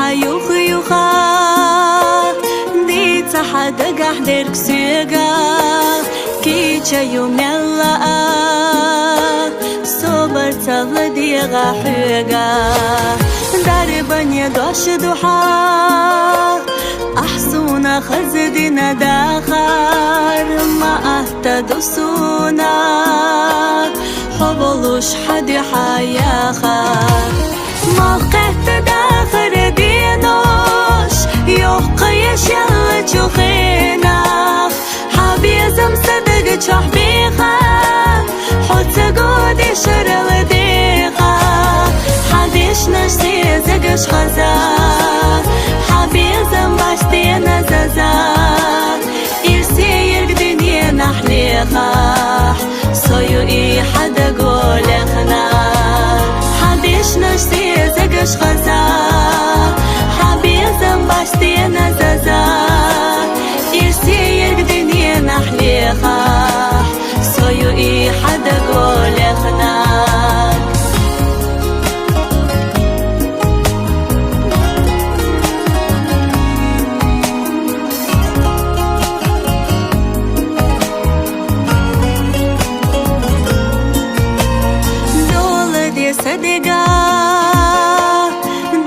حيوخ يوخا دي تحدق أحدرك سيغا كي يوم يلا صبر تغلدي غحيغا دربني دوش دوحا أحسونا خزدنا داخر ما أهتدو سونا حبلوش حد حياخا موقعت داخر دينوش يوقيش يلا تشوخينا حبيزم صدق تشحبيخا حوت قودي شرل ديخا حديش نشتي زقش خزا حبيزم باشتينا زازا إرسي يرقدني نحليخا سويو إي حدا قولخنا حديش نشتي زقش خزا حبيزم باشتينا زازا إرسي يرقدني نحليخا سويو إي حدا قولخنا صدقا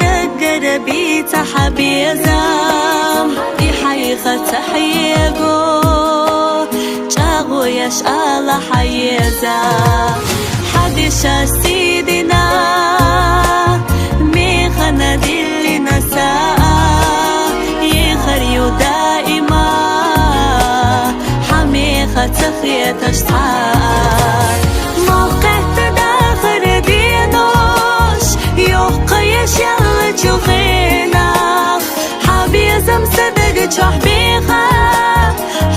دقر بيت حبيزم يحيخة تحيقو جاغو يشأل حيزا حديشة سيدنا ميخنا دلي نساء يخريو دائما حميخة تخية تشتاق موقعت داخر دينوش يوقيش يلا تشوخينا حبيزم صدق تشحبيخا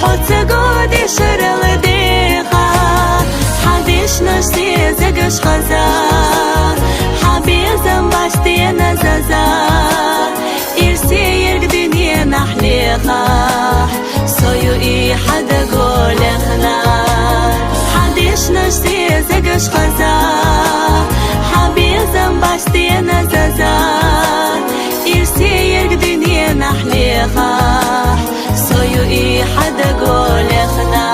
حوت قودي شرل ديخا حديش نشتي زقش خزا حبيزم باشتينا زازا إرسي يرقدني نحليخا سويو إي حدا قولخنا حديش نشتي زقش خزا حبيزم باشتينا زازا إرسي يرقدني نحليخا سويو إي حدا قولخنا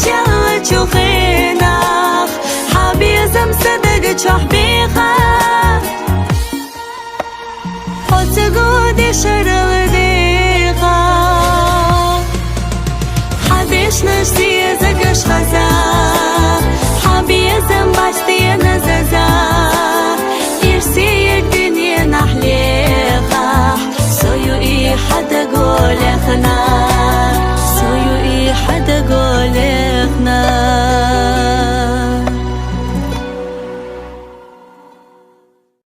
يلا تشوخينا حبيزم صدق تشحبيخا حوت قودي شرل ديخا حديش نشتي زقش خزا حبيزم باشتينا زازا إرسي يرقدني نحليخا سويو إي حدا قولخنا